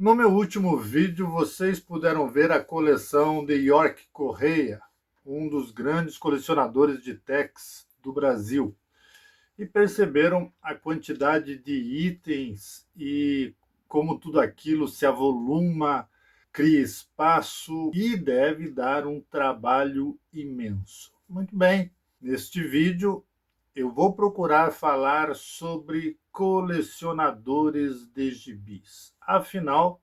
No meu último vídeo, vocês puderam ver a coleção de York Correia, um dos grandes colecionadores de techs do Brasil, e perceberam a quantidade de itens e como tudo aquilo se avoluma, cria espaço e deve dar um trabalho imenso. Muito bem, neste vídeo eu vou procurar falar sobre colecionadores de gibis. Afinal,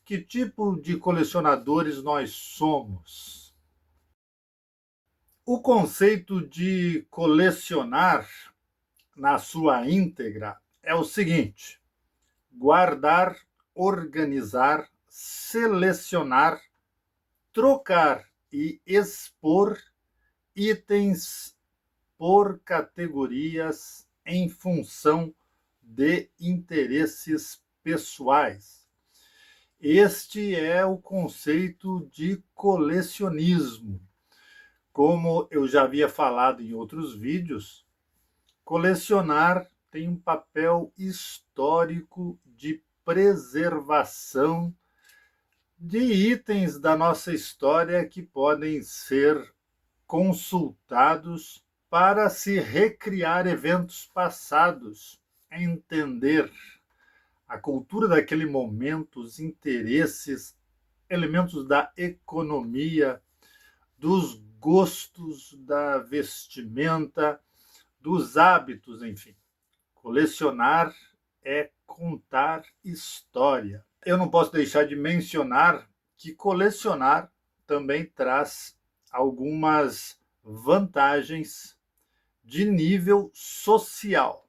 que tipo de colecionadores nós somos? O conceito de colecionar na sua íntegra é o seguinte: guardar, organizar, selecionar, trocar e expor itens por categorias em função de interesses pessoais. Este é o conceito de colecionismo. Como eu já havia falado em outros vídeos, colecionar tem um papel histórico de preservação de itens da nossa história que podem ser consultados para se recriar eventos passados, entender a cultura daquele momento, os interesses, elementos da economia, dos gostos, da vestimenta, dos hábitos, enfim. Colecionar é contar história. Eu não posso deixar de mencionar que colecionar também traz algumas vantagens de nível social.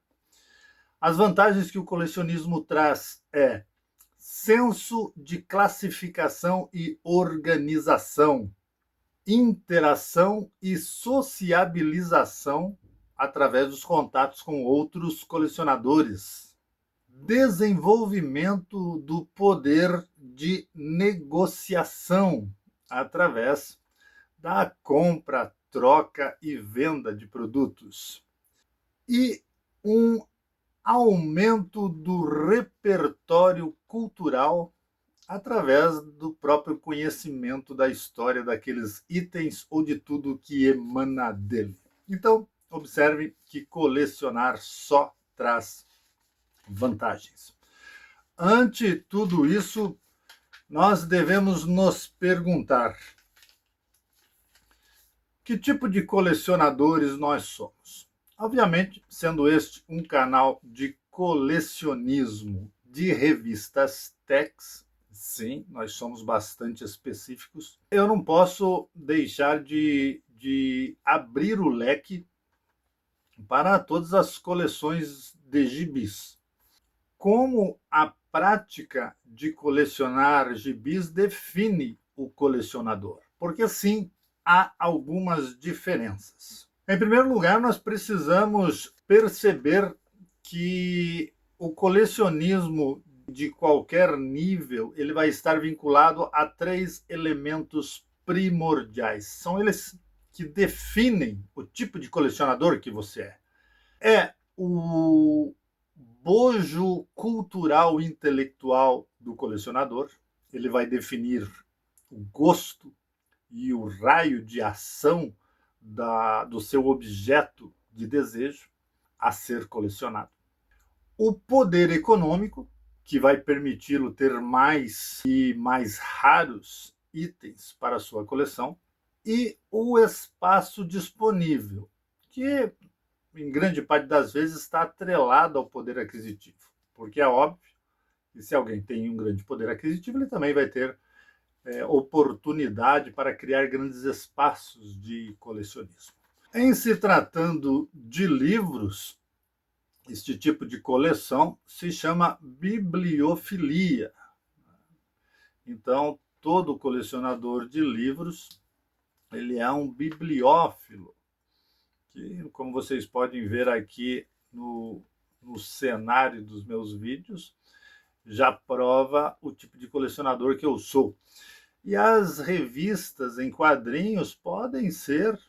As vantagens que o colecionismo traz é senso de classificação e organização, interação e sociabilização através dos contatos com outros colecionadores, desenvolvimento do poder de negociação através da compra, troca e venda de produtos, e um aumento do repertório cultural através do próprio conhecimento da história daqueles itens ou de tudo que emana dele. Então, observe que colecionar só traz vantagens. Ante tudo isso, nós devemos nos perguntar: que tipo de colecionadores nós somos? Obviamente, sendo este um canal de colecionismo de revistas techs, sim, nós somos bastante específicos. Eu não posso deixar de abrir o leque para todas as coleções de gibis. Como a prática de colecionar gibis define o colecionador? Porque sim, há algumas diferenças. Em primeiro lugar, nós precisamos perceber que o colecionismo de qualquer nível ele vai estar vinculado a 3 elementos primordiais. São eles que definem o tipo de colecionador que você é. É o bojo cultural intelectual do colecionador. Ele vai definir o gosto e o raio de ação do seu objeto de desejo a ser colecionado. O poder econômico, que vai permiti-lo ter mais e mais raros itens para a sua coleção, e o espaço disponível, que em grande parte das vezes está atrelado ao poder aquisitivo, porque é óbvio que se alguém tem um grande poder aquisitivo, ele também vai ter oportunidade para criar grandes espaços de colecionismo. Em se tratando de livros, este tipo de coleção se chama bibliofilia. Então, todo colecionador de livros, ele é um bibliófilo, que, como vocês podem ver aqui no cenário dos meus vídeos, já prova o tipo de colecionador que eu sou. E as revistas em quadrinhos podem ser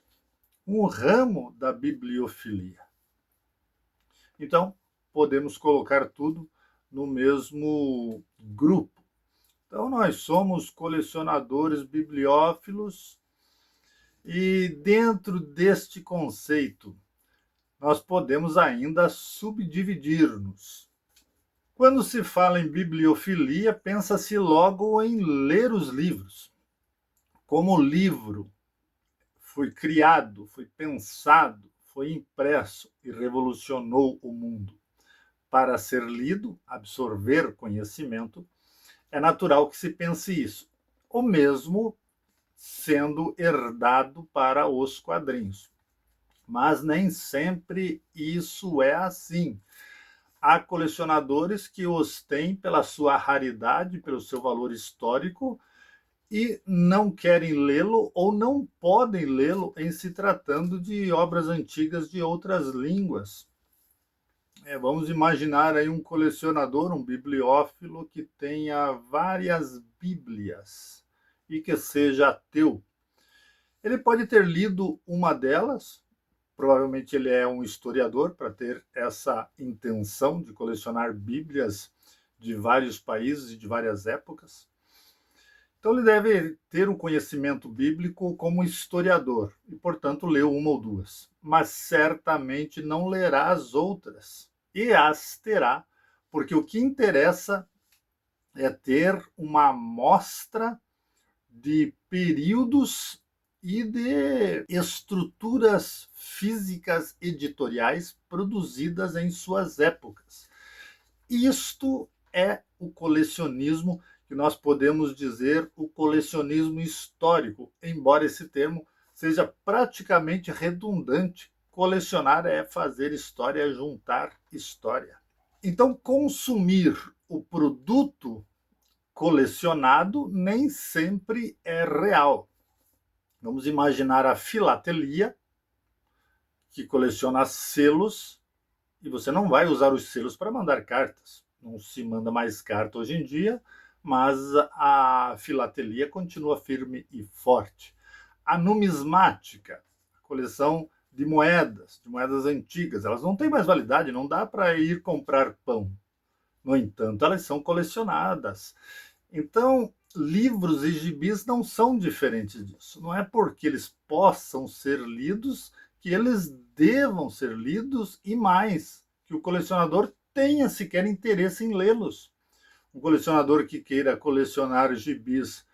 um ramo da bibliofilia. Então, podemos colocar tudo no mesmo grupo. Então, nós somos colecionadores bibliófilos e, dentro deste conceito, nós podemos ainda subdividir-nos. Quando se fala em bibliofilia, pensa-se logo em ler os livros. Como o livro foi criado, foi pensado, foi impresso e revolucionou o mundo para ser lido, absorver conhecimento, é natural que se pense isso. O mesmo sendo herdado para os quadrinhos. Mas nem sempre isso é assim. Há colecionadores que os têm pela sua raridade, pelo seu valor histórico, e não querem lê-lo ou não podem lê-lo em se tratando de obras antigas de outras línguas. Vamos imaginar aí um colecionador, um bibliófilo que tenha várias bíblias e que seja ateu. Ele pode ter lido uma delas, provavelmente ele é um historiador para ter essa intenção de colecionar bíblias de vários países e de várias épocas. Então ele deve ter um conhecimento bíblico como historiador e, portanto, leu uma ou duas, mas certamente não lerá as outras e as terá, porque o que interessa é ter uma amostra de períodos e de estruturas físicas editoriais produzidas em suas épocas. Isto é o colecionismo, que nós podemos dizer o colecionismo histórico, embora esse termo seja praticamente redundante. Colecionar é fazer história, é juntar história. Então, consumir o produto colecionado nem sempre é real. Vamos imaginar a filatelia, que coleciona selos, e você não vai usar os selos para mandar cartas. Não se manda mais carta hoje em dia, mas a filatelia continua firme e forte. A numismática, a coleção de moedas antigas, elas não têm mais validade, não dá para ir comprar pão. No entanto, elas são colecionadas. Então, livros e gibis não são diferentes disso. Não é porque eles possam ser lidos que eles devam ser lidos, e mais, que o colecionador tenha sequer interesse em lê-los. Um colecionador que queira colecionar gibis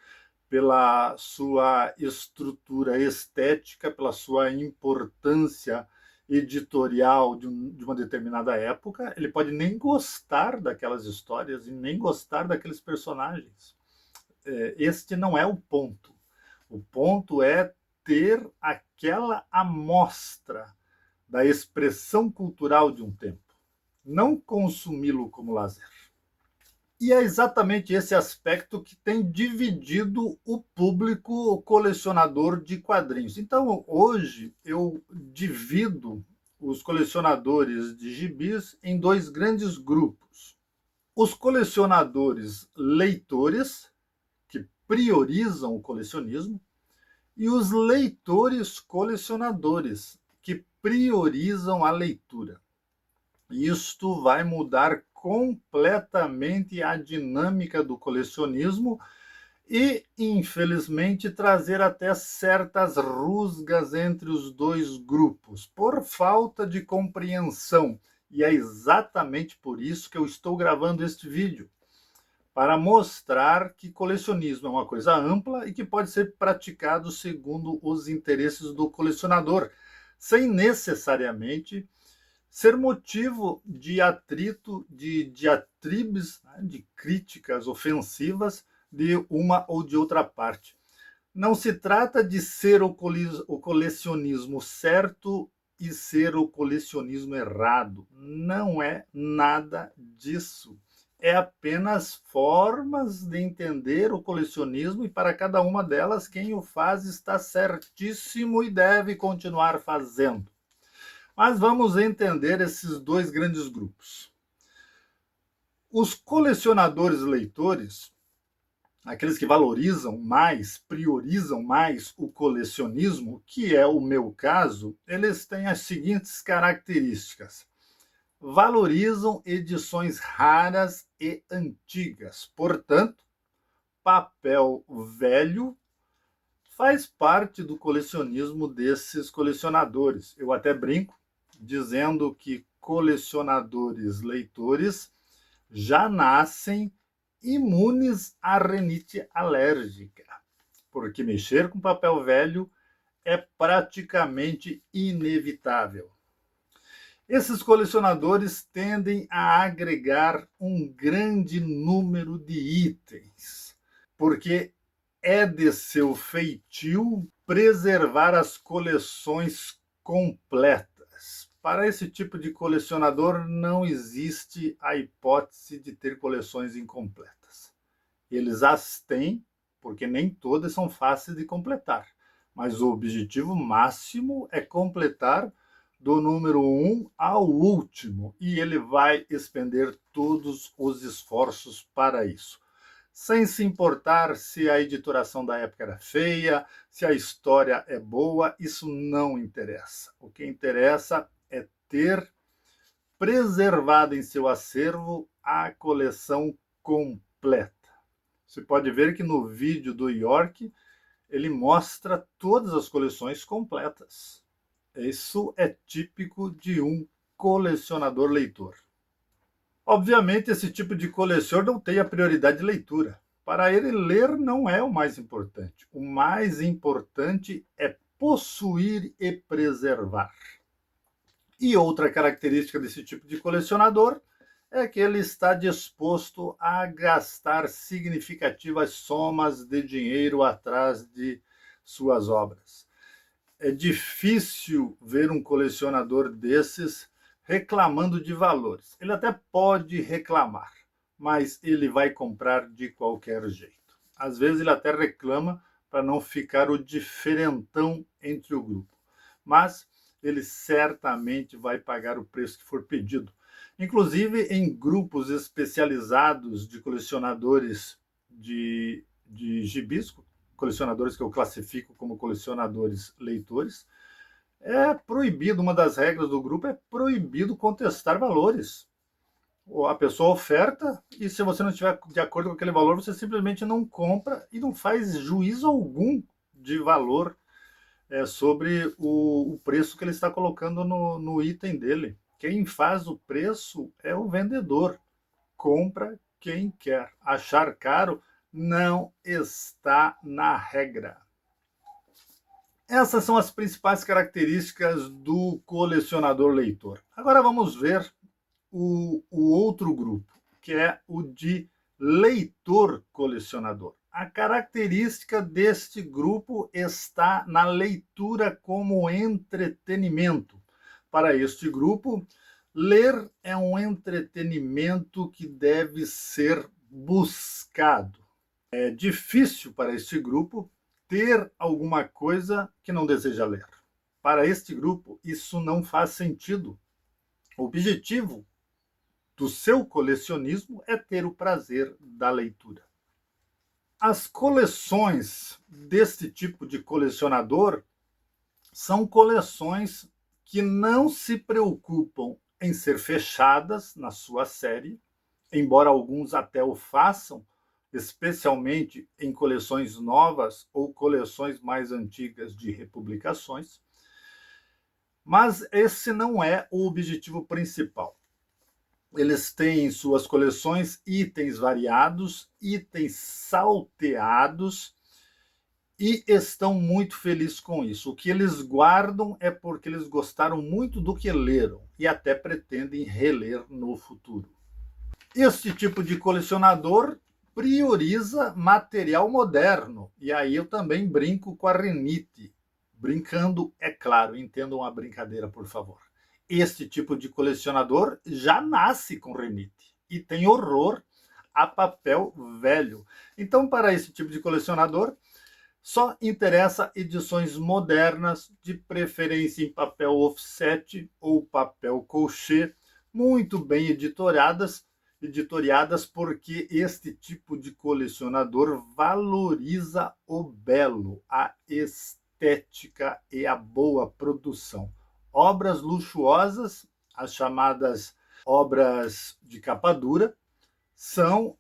pela sua estrutura estética, pela sua importância editorial de uma determinada época, ele pode nem gostar daquelas histórias e nem gostar daqueles personagens. Este não é o ponto. O ponto é ter aquela amostra da expressão cultural de um tempo, não consumi-lo como lazer. E é exatamente esse aspecto que tem dividido o público colecionador de quadrinhos. Então, hoje, eu divido os colecionadores de gibis em dois grandes grupos. Os colecionadores leitores, que priorizam o colecionismo, e os leitores colecionadores, que priorizam a leitura. Isto vai mudar completamente a dinâmica do colecionismo e, infelizmente, trazer até certas rusgas entre os dois grupos, por falta de compreensão. E é exatamente por isso que eu estou gravando este vídeo, para mostrar que colecionismo é uma coisa ampla e que pode ser praticado segundo os interesses do colecionador, sem necessariamente ser motivo de atrito, de diatribes, de críticas ofensivas de uma ou de outra parte. Não se trata de ser o colecionismo certo e ser o colecionismo errado. Não é nada disso. É apenas formas de entender o colecionismo, e para cada uma delas, quem o faz está certíssimo e deve continuar fazendo. Mas vamos entender esses dois grandes grupos. Os colecionadores leitores, aqueles que valorizam mais, priorizam mais o colecionismo, que é o meu caso, eles têm as seguintes características. Valorizam edições raras e antigas, portanto, papel velho faz parte do colecionismo desses colecionadores. Eu até brinco dizendo que colecionadores leitores já nascem imunes à rinite alérgica, porque mexer com papel velho é praticamente inevitável. Esses colecionadores tendem a agregar um grande número de itens, porque é de seu feitio preservar as coleções completas. Para esse tipo de colecionador, não existe a hipótese de ter coleções incompletas. Eles as têm, porque nem todas são fáceis de completar, mas o objetivo máximo é completar do número 1 ao último, e ele vai expender todos os esforços para isso, sem se importar se a editoração da época era feia, se a história é boa, isso não interessa. O que interessa é ter preservado em seu acervo a coleção completa. Você pode ver que no vídeo do York ele mostra todas as coleções completas. Isso é típico de um colecionador leitor. Obviamente, esse tipo de colecionador não tem a prioridade de leitura. Para ele, ler não é o mais importante. O mais importante é possuir e preservar. E outra característica desse tipo de colecionador é que ele está disposto a gastar significativas somas de dinheiro atrás de suas obras. É difícil ver um colecionador desses reclamando de valores. Ele até pode reclamar, mas ele vai comprar de qualquer jeito. Às vezes ele até reclama para não ficar o diferentão entre o grupo, mas ele certamente vai pagar o preço que for pedido. Inclusive em grupos especializados de colecionadores de gibis, colecionadores que eu classifico como colecionadores leitores, é proibido, uma das regras do grupo é proibido contestar valores. A pessoa oferta e se você não estiver de acordo com aquele valor, você simplesmente não compra e não faz juízo algum de valor sobre o preço que ele está colocando no item dele. Quem faz o preço é o vendedor. Compra quem quer. Achar caro não está na regra. Essas são as principais características do colecionador leitor. Agora vamos ver o outro grupo, que é o de leitor colecionador. A característica deste grupo está na leitura como entretenimento. Para este grupo, ler é um entretenimento que deve ser buscado. É difícil para este grupo ter alguma coisa que não deseja ler. Para este grupo, isso não faz sentido. O objetivo do seu colecionismo é ter o prazer da leitura. As coleções deste tipo de colecionador são coleções que não se preocupam em ser fechadas na sua série, embora alguns até o façam, especialmente em coleções novas ou coleções mais antigas de republicações. Mas esse não é o objetivo principal. Eles têm em suas coleções itens variados, itens salteados, e estão muito felizes com isso. O que eles guardam é porque eles gostaram muito do que leram e até pretendem reler no futuro. Este tipo de colecionador prioriza material moderno, e aí eu também brinco com a rinite. Brincando, é claro, entendam a brincadeira, por favor. Este tipo de colecionador já nasce com rinite e tem horror a papel velho. Então, para esse tipo de colecionador, só interessa edições modernas, de preferência em papel offset ou papel couché, muito bem editoriadas, porque este tipo de colecionador valoriza o belo, a estética e a boa produção. Obras luxuosas, as chamadas obras de capa dura, são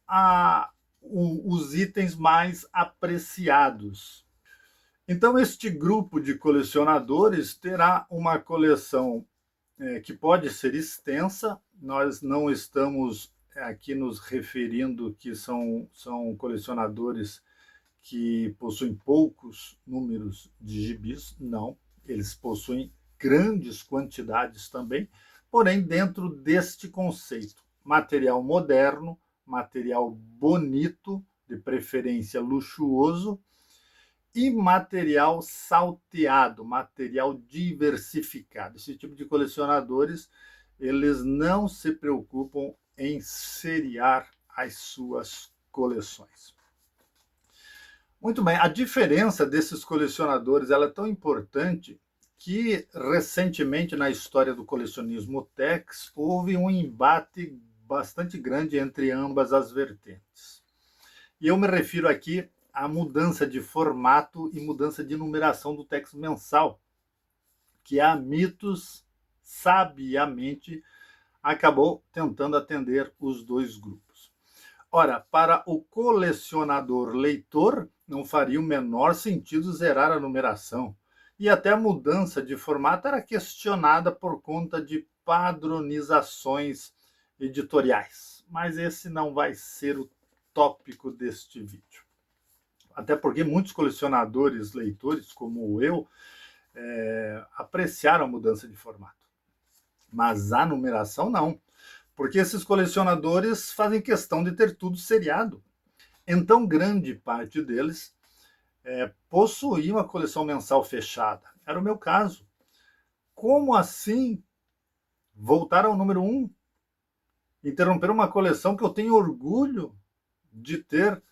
os itens mais apreciados. Então, este grupo de colecionadores terá uma coleção que pode ser extensa. Nós não estamos aqui nos referindo que são colecionadores que possuem poucos números de gibis, não. Eles possuem grandes quantidades também, porém, dentro deste conceito: material moderno, material bonito, de preferência luxuoso, e material salteado, material diversificado. Esse tipo de colecionadores, eles não se preocupam em seriar as suas coleções. Muito bem, a diferença desses colecionadores ela é tão importante que, recentemente, na história do colecionismo Tex, houve um embate bastante grande entre ambas as vertentes. E eu me refiro aqui à mudança de formato e mudança de numeração do Tex mensal, que a Mitos, sabiamente, acabou tentando atender os dois grupos. Ora, para o colecionador leitor, não faria o menor sentido zerar a numeração. E até a mudança de formato era questionada por conta de padronizações editoriais. Mas esse não vai ser o tópico deste vídeo. Até porque muitos colecionadores, leitores, como eu, apreciaram a mudança de formato. Mas a numeração não. Porque esses colecionadores fazem questão de ter tudo seriado. Então, grande parte deles possuía uma coleção mensal fechada. Era o meu caso. Como assim voltar ao número 1? Interromper uma coleção que eu tenho orgulho de ter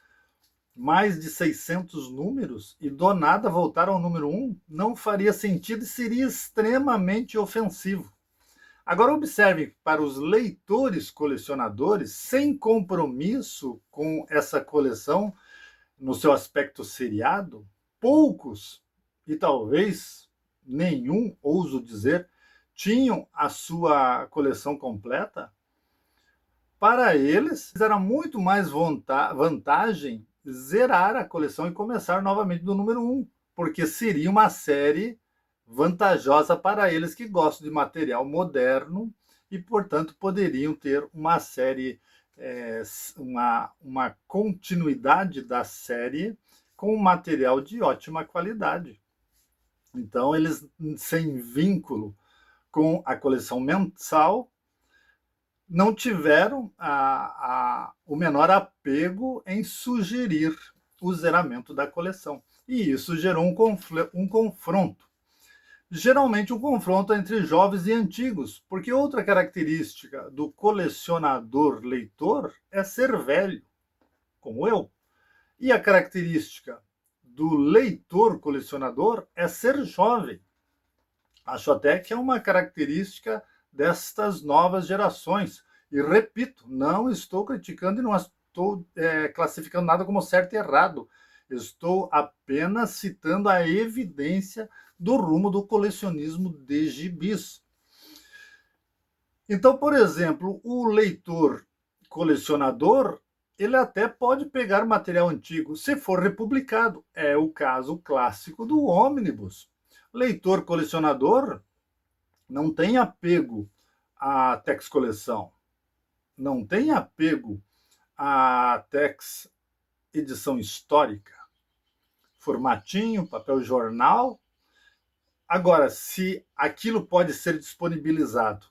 mais de 600 números e do nada voltar ao número 1? Não faria sentido e seria extremamente ofensivo. Agora observe, para os leitores colecionadores, sem compromisso com essa coleção no seu aspecto seriado, poucos, e talvez nenhum, ouso dizer, tinham a sua coleção completa. Para eles, era muito mais vantagem zerar a coleção e começar novamente do número 1, porque seria uma série vantajosa para eles que gostam de material moderno e, portanto, poderiam ter uma série, uma continuidade da série com material de ótima qualidade. Então, eles, sem vínculo com a coleção mensal, não tiveram o menor apego em sugerir o zeramento da coleção. E isso gerou um confronto. Geralmente um confronto entre jovens e antigos, porque outra característica do colecionador leitor é ser velho, como eu. E a característica do leitor colecionador é ser jovem. Acho até que é uma característica destas novas gerações. E repito, não estou criticando e não estou classificando nada como certo e errado. Estou apenas citando a evidência do rumo do colecionismo de gibis. Então, por exemplo, o leitor colecionador, ele até pode pegar material antigo, se for republicado. É o caso clássico do ônibus. Leitor colecionador não tem apego à Tex Coleção, não tem apego à Tex Edição Histórica, formatinho, papel jornal. Agora, se aquilo pode ser disponibilizado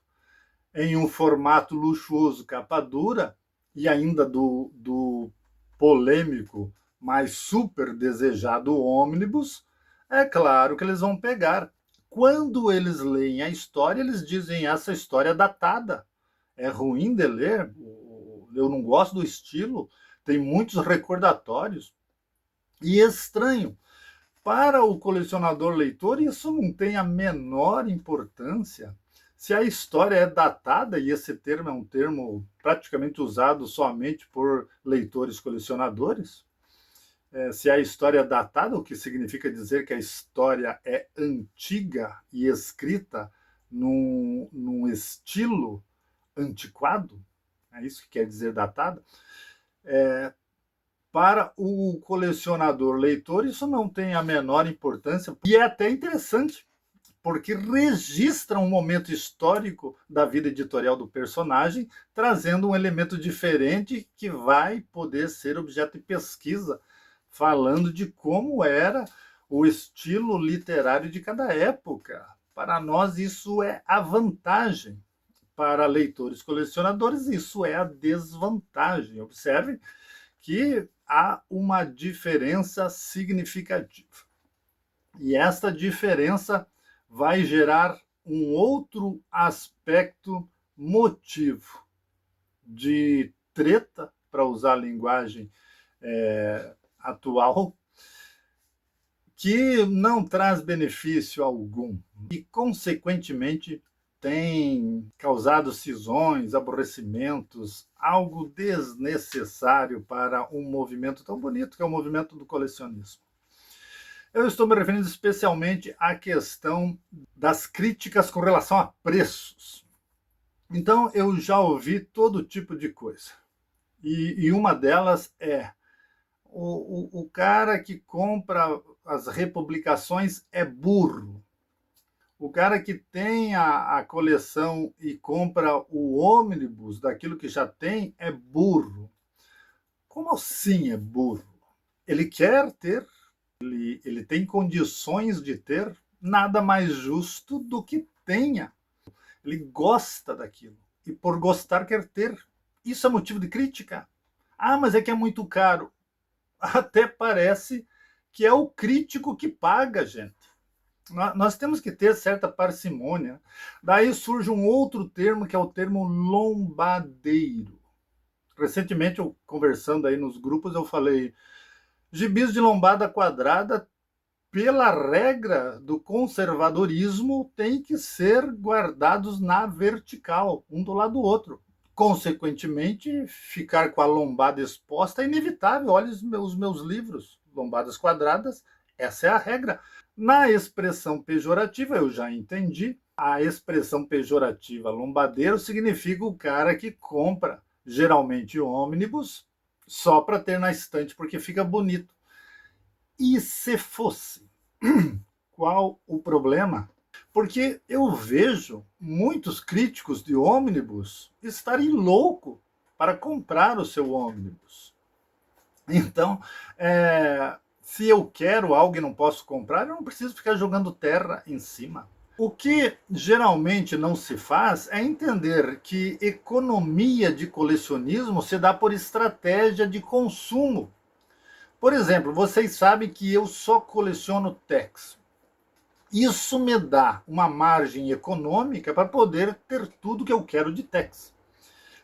em um formato luxuoso, capa dura, e ainda do polêmico, mas super desejado ônibus, é claro que eles vão pegar. Quando eles leem a história, eles dizem: essa história é datada, é ruim de ler, eu não gosto do estilo, tem muitos recordatórios. E é estranho. Para o colecionador leitor, isso não tem a menor importância. Se a história é datada, e esse termo é um termo praticamente usado somente por leitores colecionadores, se a história é datada, o que significa dizer que a história é antiga e escrita num estilo antiquado, é isso que quer dizer datada, Para o colecionador leitor, isso não tem a menor importância, e é até interessante, porque registra um momento histórico da vida editorial do personagem, trazendo um elemento diferente que vai poder ser objeto de pesquisa, falando de como era o estilo literário de cada época. Para nós, isso é a vantagem. Para leitores colecionadores, isso é a desvantagem. Observe que há uma diferença significativa. E esta diferença vai gerar um outro aspecto, motivo de treta, para usar a linguagem atual, que não traz benefício algum e, consequentemente, tem causado cisões, aborrecimentos, algo desnecessário para um movimento tão bonito que é o movimento do colecionismo. Eu estou me referindo especialmente à questão das críticas com relação a preços. Então, eu já ouvi todo tipo de coisa. E uma delas é o cara que compra as republicações é burro. O cara que tem a coleção e compra o ônibus daquilo que já tem é burro. Como assim é burro? Ele quer ter, ele tem condições de ter, nada mais justo do que tenha. Ele gosta daquilo e por gostar quer ter. Isso é motivo de crítica? Ah, mas é que é muito caro. Até parece que é o crítico que paga, gente. Nós temos que ter certa parcimônia. Daí surge um outro termo, que é o termo lombadeiro. Recentemente, eu conversando aí nos grupos, eu falei, gibis de lombada quadrada, pela regra do conservadorismo, tem que ser guardados na vertical, um do lado do outro. Consequentemente, ficar com a lombada exposta é inevitável. Olha os meus livros, lombadas quadradas, essa é a regra. Na expressão pejorativa, eu já entendi, a expressão pejorativa lombadeiro significa o cara que compra, geralmente ônibus, só para ter na estante, porque fica bonito. E se fosse? Qual o problema? Porque eu vejo muitos críticos de ônibus estarem loucos para comprar o seu ônibus. Então, se eu quero algo e não posso comprar, eu não preciso ficar jogando terra em cima. O que geralmente não se faz é entender que economia de colecionismo se dá por estratégia de consumo. Por exemplo, vocês sabem que eu só coleciono Tex. Isso me dá uma margem econômica para poder ter tudo que eu quero de Tex.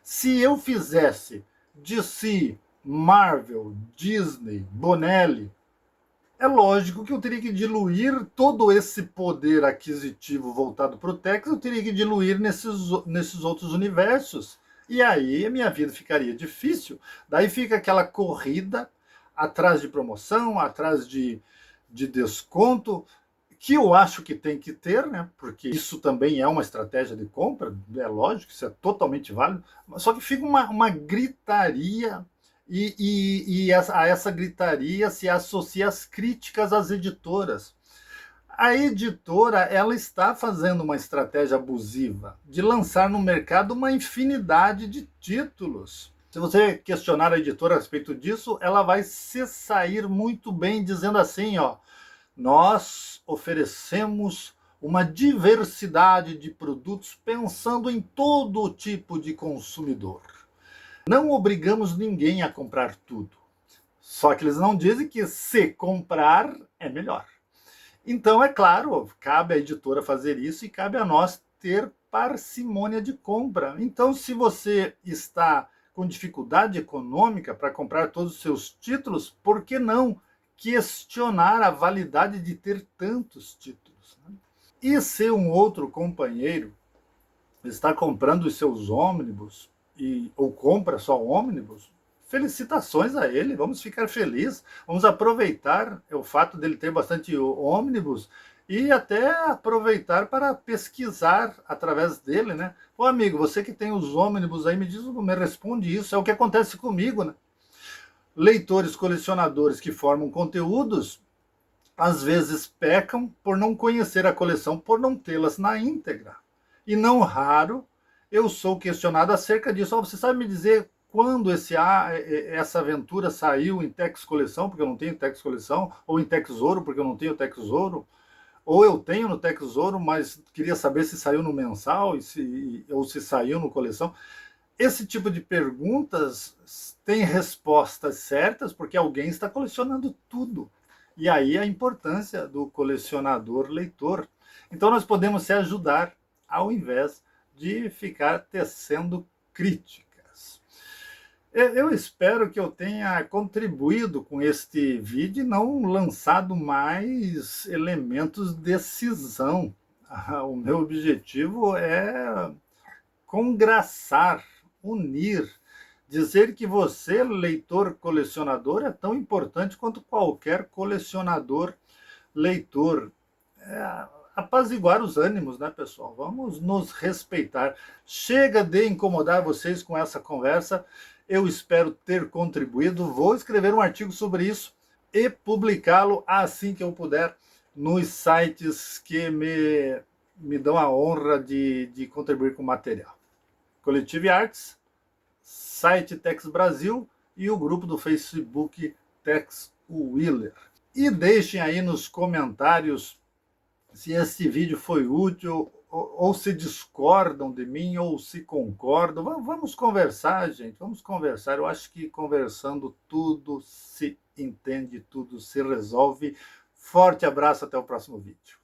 Se eu fizesse DC, Marvel, Disney, Bonelli, é lógico que eu teria que diluir todo esse poder aquisitivo voltado para o Tex, eu teria que diluir nesses outros universos. E aí a minha vida ficaria difícil. Daí fica aquela corrida atrás de promoção, atrás de desconto, que eu acho que tem que ter, né? Porque isso também é uma estratégia de compra, é lógico, isso é totalmente válido, só que fica uma gritaria, e a essa gritaria se associa as críticas às editoras. A editora, ela está fazendo uma estratégia abusiva de lançar no mercado uma infinidade de títulos. Se você questionar a editora a respeito disso, ela vai se sair muito bem dizendo assim, ó, nós oferecemos uma diversidade de produtos pensando em todo tipo de consumidor. Não obrigamos ninguém a comprar tudo. Só que eles não dizem que se comprar é melhor. Então, é claro, cabe à editora fazer isso e cabe a nós ter parcimônia de compra. Então, se você está com dificuldade econômica para comprar todos os seus títulos, por que não questionar a validade de ter tantos títulos? E se um outro companheiro está comprando os seus ônibus, ou compra só ônibus, felicitações a ele, vamos ficar felizes, vamos aproveitar o fato dele ter bastante ônibus e até aproveitar para pesquisar através dele, né? Ô amigo, você que tem os ônibus aí, me responde isso, é o que acontece comigo, né? Leitores colecionadores que formam conteúdos, às vezes pecam por não conhecer a coleção, por não tê-las na íntegra. E não raro, eu sou questionado acerca disso. Oh, você sabe me dizer quando essa aventura saiu em Tex Coleção, porque eu não tenho Tex Coleção, ou em Tesouro, porque eu não tenho Tesouro, ou eu tenho no Tesouro, mas queria saber se saiu no mensal ou se saiu no coleção. Esse tipo de perguntas tem respostas certas, porque alguém está colecionando tudo. E aí a importância do colecionador leitor. Então nós podemos se ajudar ao invés de ficar tecendo críticas. Eu espero que eu tenha contribuído com este vídeo e não lançado mais elementos de cisão. O meu objetivo é congraçar, unir, dizer que você, leitor colecionador, é tão importante quanto qualquer colecionador leitor. Apaziguar os ânimos, né, pessoal? Vamos nos respeitar. Chega de incomodar vocês com essa conversa. Eu espero ter contribuído. Vou escrever um artigo sobre isso e publicá-lo assim que eu puder nos sites que me dão a honra de contribuir com material. Coletive Arts, site Tex Brasil e o grupo do Facebook Tex Wheeler. E deixem aí nos comentários se esse vídeo foi útil, ou se discordam de mim, ou se concordam. Vamos conversar, gente, vamos conversar. Eu acho que conversando tudo se entende, tudo se resolve. Forte abraço, até o próximo vídeo.